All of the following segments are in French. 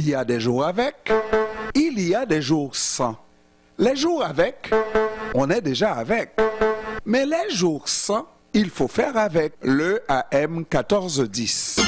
Il y a des jours avec, il y a des jours sans. Les jours avec, on est déjà avec. Mais les jours sans, il faut faire avec le AM 1410.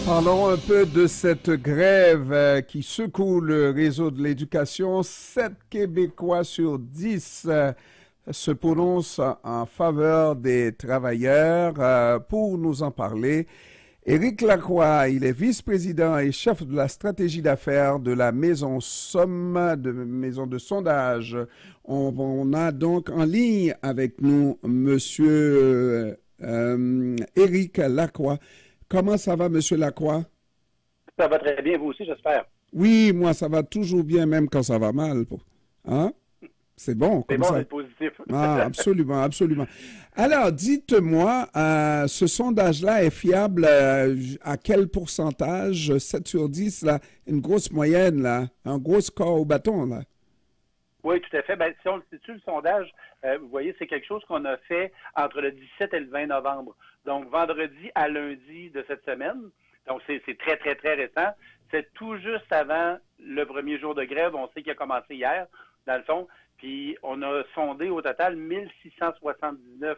Parlons un peu de cette grève qui secoue le réseau de l'éducation. 7 Québécois sur 10 se prononcent en faveur des travailleurs. Pour nous en parler, Éric Lacroix, il est vice-président et chef de la stratégie d'affaires de la Maison Somme, maison de sondage. On a donc en ligne avec nous Monsieur Éric Lacroix. Comment ça va, Monsieur Lacroix? Ça va très bien, vous aussi, j'espère. Oui, moi, ça va toujours bien, même quand ça va mal. Hein? C'est bon, comme ça. C'est bon d'être positif. Ah, absolument, absolument. Alors, dites-moi, ce sondage-là est fiable à quel pourcentage? 7 sur 10, là, une grosse moyenne, là, un gros score au bâton, là. Oui, tout à fait. Ben, si on le situe, le sondage, vous voyez, c'est quelque chose qu'on a fait entre le 17 et le 20 novembre. Donc, vendredi à lundi de cette semaine. Donc, c'est très, très, très récent. C'est tout juste avant le premier jour de grève. On sait qu'il a commencé hier, dans le fond. Puis, on a sondé au total 1679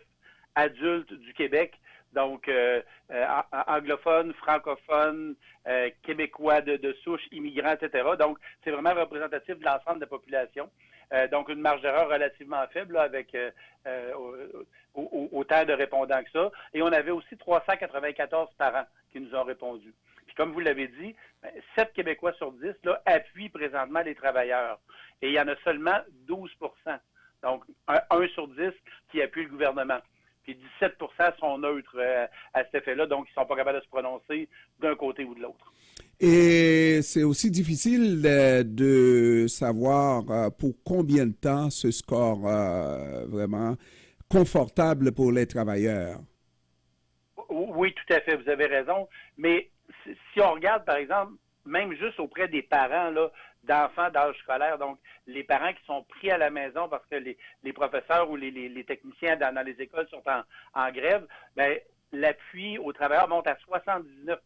adultes du Québec. Donc, anglophones, francophones, québécois de souche, immigrants, etc. Donc, c'est vraiment représentatif de l'ensemble de la population. Donc, une marge d'erreur relativement faible là, avec autant de répondants que ça. Et on avait aussi 394 parents qui nous ont répondu. Puis comme vous l'avez dit, 7 Québécois sur 10 là, appuient présentement les travailleurs. Et il y en a seulement 12 donc 1 sur 10 qui appuie le gouvernement. Puis 17 sont neutres à cet effet-là, donc ils ne sont pas capables de se prononcer d'un côté ou de l'autre. Et c'est aussi difficile de savoir pour combien de temps ce score vraiment confortable pour les travailleurs. Oui, tout à fait, vous avez raison. Mais si on regarde, par exemple, même juste auprès des parents là, d'enfants d'âge scolaire, donc les parents qui sont pris à la maison parce que les professeurs ou les techniciens dans les écoles sont en grève, bien, l'appui aux travailleurs monte à 79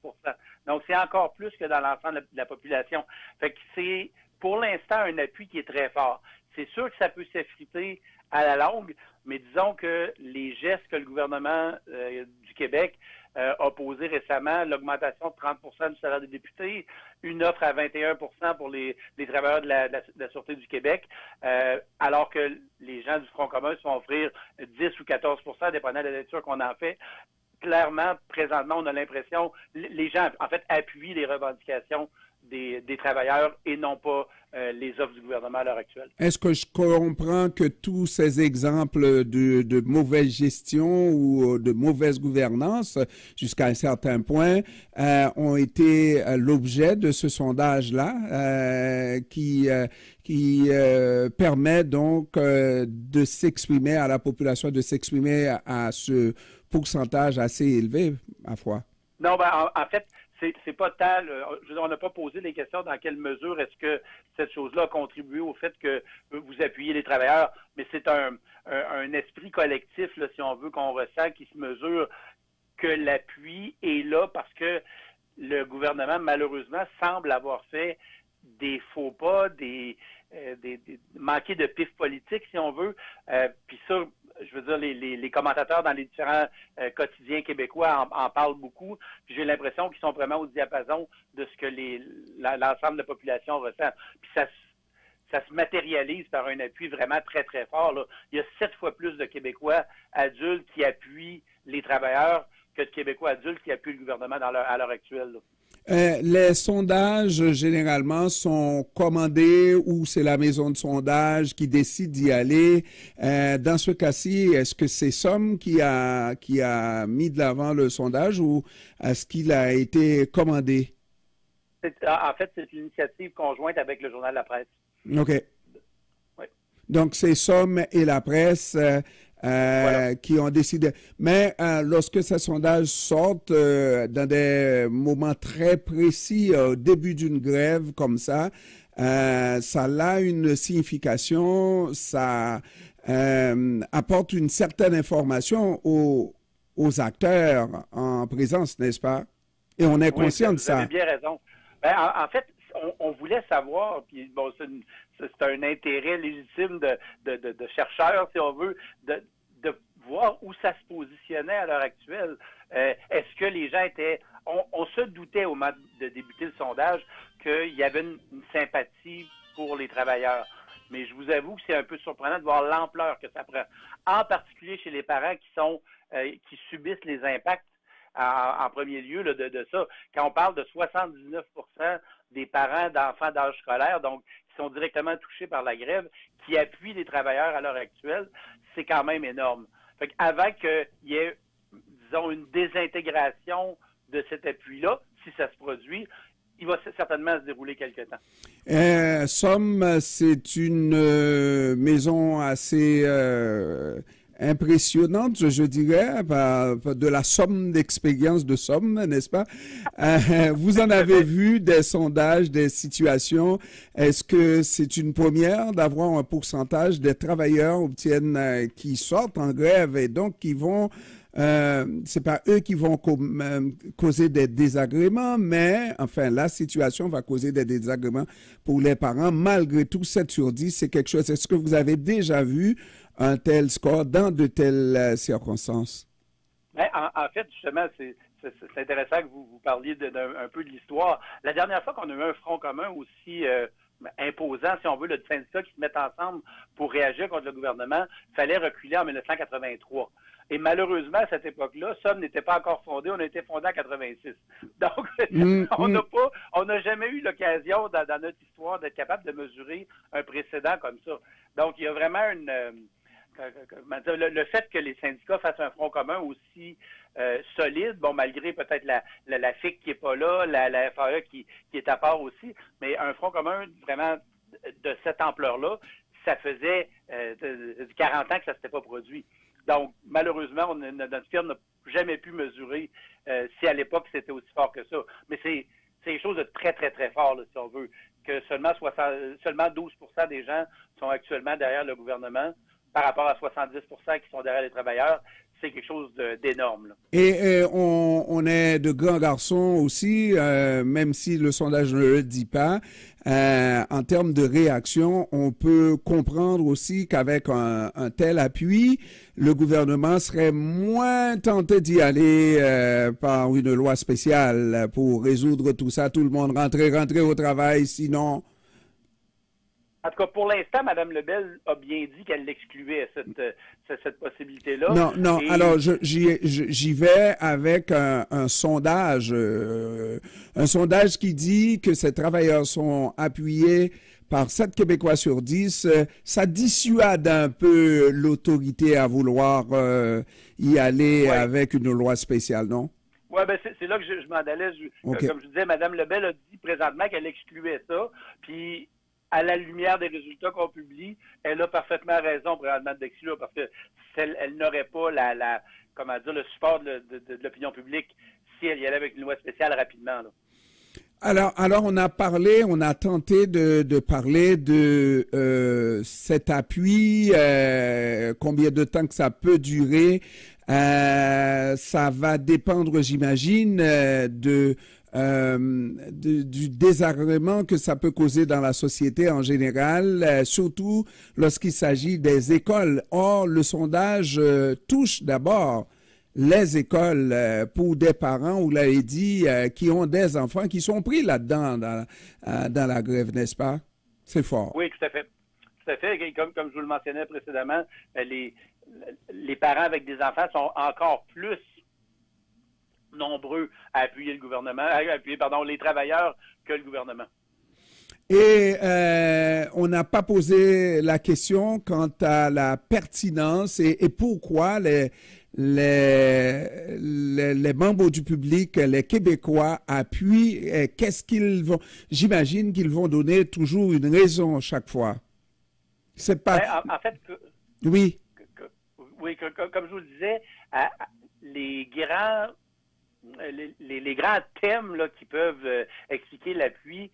Donc, c'est encore plus que dans l'ensemble de la population. Fait que c'est, pour l'instant, un appui qui est très fort. C'est sûr que ça peut s'effriter à la longue, mais disons que les gestes que le gouvernement du Québec a posé récemment, l'augmentation de 30 du salaire des députés, une offre à 21 pour les travailleurs de la Sûreté du Québec, alors que les gens du Front commun se font offrir 10 ou 14 dépendant de la lecture qu'on en fait. Clairement, présentement, on a l'impression, les gens, en fait, appuient les revendications des travailleurs et non pas les offres du gouvernement à l'heure actuelle. Est-ce que je comprends que tous ces exemples de mauvaise gestion ou de mauvaise gouvernance, jusqu'à un certain point, ont été l'objet de ce sondage-là qui permet donc de s'exprimer à la population, de s'exprimer à ce pourcentage assez élevé, ma foi? Non, ben, en fait, c'est pas tant. On n'a pas posé les questions dans quelle mesure est-ce que cette chose-là a contribué au fait que vous appuyez les travailleurs, mais c'est un esprit collectif, là, si on veut, qu'on ressent, qui se mesure que l'appui est là parce que le gouvernement, malheureusement, semble avoir fait des faux pas, manquer de pif politique, si on veut. Puis ça, je veux dire, les commentateurs dans les différents quotidiens québécois en parlent beaucoup. Puis j'ai l'impression qu'ils sont vraiment au diapason de ce que l'ensemble de la population ressent. Puis ça se matérialise par un appui vraiment très, très fort, là. Il y a 7 fois plus de Québécois adultes qui appuient les travailleurs que de Québécois adultes qui appuient le gouvernement à l'heure actuelle, là. Les sondages, généralement, sont commandés ou c'est la maison de sondage qui décide d'y aller. Dans ce cas-ci, est-ce que c'est Somme qui a mis de l'avant le sondage ou est-ce qu'il a été commandé? En fait, c'est une initiative conjointe avec le Journal de la Presse. OK. Oui. Donc, c'est Somme et la presse voilà, qui ont décidé. Mais lorsque ces sondages sortent dans des moments très précis, au début d'une grève comme ça a une signification, ça apporte une certaine information aux acteurs en présence, n'est-ce pas? Et on est conscient de ça. Vous avez bien raison. Ben, en fait, on voulait savoir, puis bon, c'est un intérêt légitime de chercheurs, si on veut, de voir où ça se positionnait à l'heure actuelle. Est-ce que les gens étaient... On se doutait au moment de débuter le sondage qu'il y avait une sympathie pour les travailleurs. Mais je vous avoue que c'est un peu surprenant de voir l'ampleur que ça prend. En particulier chez les parents qui subissent les impacts en premier lieu là, de ça. Quand on parle de 79% des parents d'enfants d'âge scolaire, donc qui sont directement touchés par la grève, qui appuient les travailleurs à l'heure actuelle, c'est quand même énorme. Fait qu'avant qu'il y ait, disons, une désintégration de cet appui-là, si ça se produit, il va certainement se dérouler quelque temps. Somme, c'est une maison assez impressionnante, je dirais, de la somme d'expérience de Somme, n'est-ce pas? Vous en avez vu des sondages, des situations. Est-ce que c'est une première d'avoir un pourcentage des travailleurs qui sortent en grève et donc qui vont c'est pas eux qui vont causer des désagréments, mais enfin, la situation va causer des désagréments pour les parents. Malgré tout, 7 sur 10, c'est quelque chose. Est-ce que vous avez déjà vu un tel score dans de telles circonstances? Ben, en fait, justement, c'est intéressant que vous parliez un peu de l'histoire. La dernière fois qu'on a eu un front commun aussi imposant, si on veut, de syndicats qui se mettent ensemble pour réagir contre le gouvernement, il fallait reculer en 1983. Et malheureusement, à cette époque-là, Somme n'était pas encore fondé, on a été fondé en 86. Donc, on n'a jamais eu l'occasion dans notre histoire d'être capable de mesurer un précédent comme ça. Donc, il y a vraiment le fait que les syndicats fassent un front commun aussi solide, bon, malgré peut-être la FIC qui n'est pas là, la FAE qui est à part aussi, mais un front commun vraiment de cette ampleur-là, ça faisait 40 ans que ça ne s'était pas produit. Donc, malheureusement, notre firme n'a jamais pu mesurer si à l'époque c'était aussi fort que ça. Mais c'est quelque chose de très, très, très fort, là, si on veut, que seulement 12% des gens sont actuellement derrière le gouvernement par rapport à 70% qui sont derrière les travailleurs. C'est quelque chose d'énorme. Et on est de grands garçons aussi, même si le sondage ne le dit pas. En termes de réaction, on peut comprendre aussi qu'avec un tel appui, le gouvernement serait moins tenté d'y aller par une loi spéciale pour résoudre tout ça. Tout le monde rentrer au travail, sinon... En tout cas, pour l'instant, Mme Lebel a bien dit qu'elle l'excluait, cette possibilité-là. Non. Et... Alors, j'y vais avec un sondage qui dit que ces travailleurs sont appuyés par 7 Québécois sur 10. Ça dissuade un peu l'autorité à vouloir y aller avec une loi spéciale, non? Oui, ben c'est là que je m'en allais. Okay. Comme je disais, Mme Lebel a dit présentement qu'elle excluait ça. Puis, à la lumière des résultats qu'on publie, elle a parfaitement raison présentement d'exclure parce que elle n'aurait pas le support de l'opinion publique si elle y allait avec une loi spéciale rapidement. Là. Alors on a tenté de parler de cet appui, combien de temps que ça peut durer. Ça va dépendre, j'imagine, du désagrément que ça peut causer dans la société en général, surtout lorsqu'il s'agit des écoles. Or, le sondage touche d'abord les écoles pour des parents, vous l'avez dit, qui ont des enfants qui sont pris là-dedans dans la grève, n'est-ce pas? C'est fort. Oui, tout à fait. Tout à fait. Comme je vous le mentionnais précédemment, les parents avec des enfants sont encore plus nombreux à appuyer le gouvernement, à appuyer, les travailleurs que le gouvernement. Et on n'a pas posé la question quant à la pertinence et pourquoi les membres du public, les Québécois appuient. Qu'est-ce qu'ils vont... J'imagine qu'ils vont donner toujours une raison chaque fois. C'est pas... En fait, oui. Comme je vous le disais, les grands thèmes là, qui peuvent expliquer l'appui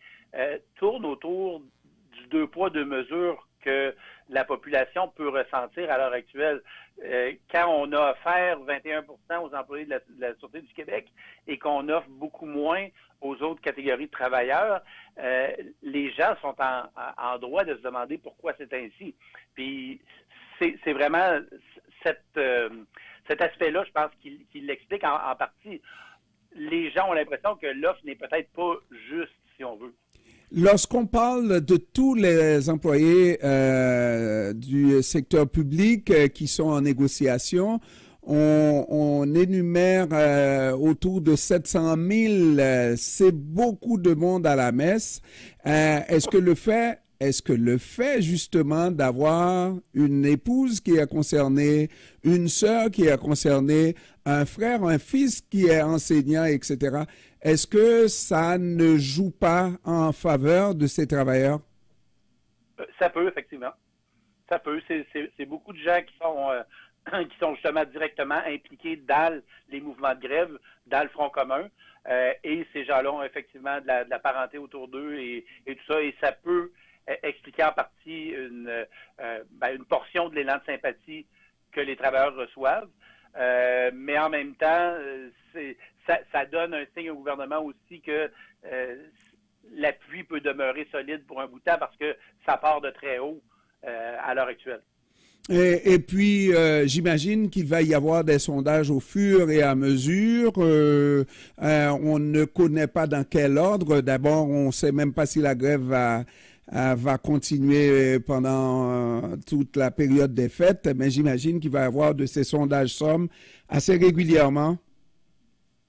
tournent autour du 2 poids, 2 mesures que la population peut ressentir à l'heure actuelle. Quand on a offert 21 aux employés de la Sûreté du Québec et qu'on offre beaucoup moins aux autres catégories de travailleurs, les gens sont en droit de se demander pourquoi c'est ainsi. Puis c'est vraiment cet aspect-là, je pense, qui l'explique en partie. Les gens ont l'impression que l'offre n'est peut-être pas juste, si on veut. Lorsqu'on parle de tous les employés du secteur public qui sont en négociation, on énumère autour de 700 000. C'est beaucoup de monde à la messe. Est-ce que le fait justement d'avoir une épouse qui est concernée, une sœur qui est concernée, un frère, un fils qui est enseignant, etc., est-ce que ça ne joue pas en faveur de ces travailleurs? Ça peut, effectivement. Ça peut. C'est beaucoup de gens qui sont justement directement impliqués dans les mouvements de grève, dans le Front commun. Et ces gens-là ont effectivement de la parenté autour d'eux et tout ça. Et ça peut expliquer en partie une portion de l'élan de sympathie que les travailleurs reçoivent. Mais en même temps, ça donne un signe au gouvernement aussi que l'appui peut demeurer solide pour un bout de temps parce que ça part de très haut à l'heure actuelle. Et puis, j'imagine qu'il va y avoir des sondages au fur et à mesure. On ne connaît pas dans quel ordre. D'abord, on ne sait même pas si la grève va continuer pendant toute la période des fêtes, mais j'imagine qu'il va y avoir de ces sondages-sommes assez régulièrement.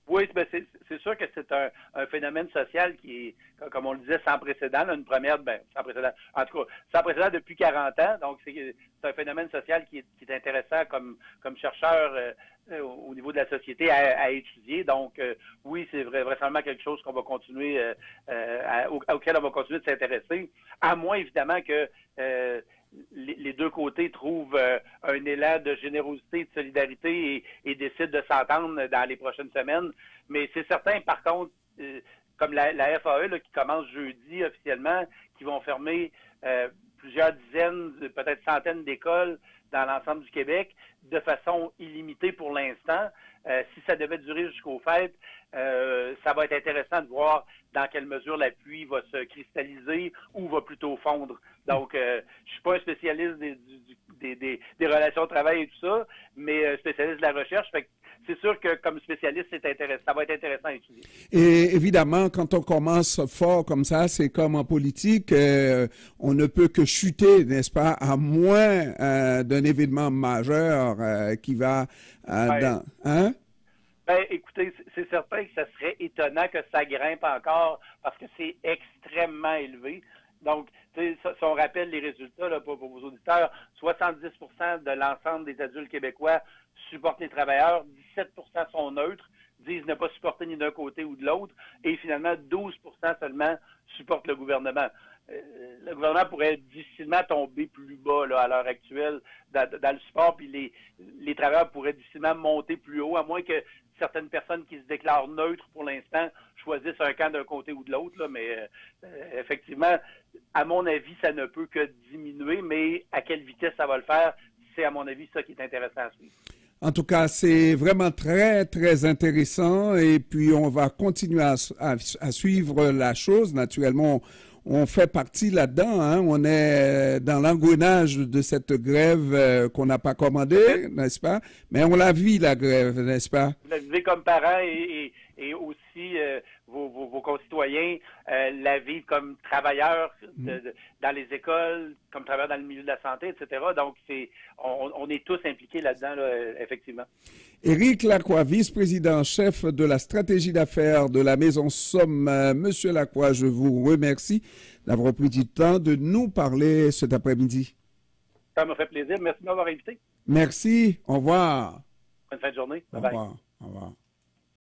Oui, ben c'est sûr que c'est un phénomène social qui est, comme on le disait, sans précédent. Là, une première, sans précédent. En tout cas, sans précédent depuis 40 ans. Donc, c'est un phénomène social qui est intéressant comme chercheur au niveau de la société à étudier. Donc, oui, c'est vraisemblablement quelque chose qu'on va continuer auquel on va continuer de s'intéresser. À moins, évidemment, que les deux côtés trouvent un élan de générosité, de solidarité et décident de s'entendre dans les prochaines semaines. Mais c'est certain, par contre, comme la FAE là, qui commence jeudi officiellement, qui vont fermer plusieurs dizaines, peut-être centaines d'écoles dans l'ensemble du Québec de façon illimitée pour l'instant. Si ça devait durer jusqu'aux fêtes, ça va être intéressant de voir dans quelle mesure l'appui va se cristalliser ou va plutôt fondre. Donc, je suis pas un spécialiste des relations de travail et tout ça, mais spécialiste de la recherche. Fait que c'est sûr que comme spécialiste, c'est intéressant. Ça va être intéressant à étudier. Et évidemment, quand on commence fort comme ça, c'est comme en politique, on ne peut que chuter, n'est-ce pas, à moins d'un événement majeur qui va dans... Hein? Ben, écoutez, c'est certain que ça serait étonnant que ça grimpe encore parce que c'est extrêmement élevé. Donc, si on rappelle les résultats là, pour vos auditeurs, 70% de l'ensemble des adultes québécois supportent les travailleurs, 17% sont neutres, disent ne pas supporter ni d'un côté ou de l'autre, et finalement 12% seulement supportent le gouvernement. Le gouvernement pourrait difficilement tomber plus bas là, à l'heure actuelle dans le support, puis les travailleurs pourraient difficilement monter plus haut, à moins que certaines personnes qui se déclarent neutres pour l'instant choisissent un camp d'un côté ou de l'autre. Là, mais effectivement, à mon avis, ça ne peut que diminuer, mais à quelle vitesse ça va le faire, c'est à mon avis ça qui est intéressant à suivre. En tout cas, c'est vraiment très, très intéressant et puis on va continuer à suivre la chose. Naturellement, on fait partie là-dedans, hein? On est dans l'engrenage de cette grève qu'on n'a pas commandée, n'est-ce pas? Mais on la vit, la grève, n'est-ce pas? Vous la vivez comme parent et aussi, vos concitoyens la vivent comme travailleurs dans les écoles, comme travailleurs dans le milieu de la santé, etc. Donc, on est tous impliqués là-dedans, là, effectivement. Éric Lacroix, vice-président-chef de la stratégie d'affaires de la Maison Somme. Monsieur Lacroix, je vous remercie d'avoir pris du temps de nous parler cet après-midi. Ça m'a fait plaisir. Merci de m'avoir invité. Merci. Au revoir. Bonne fin de journée. Au revoir. Au revoir.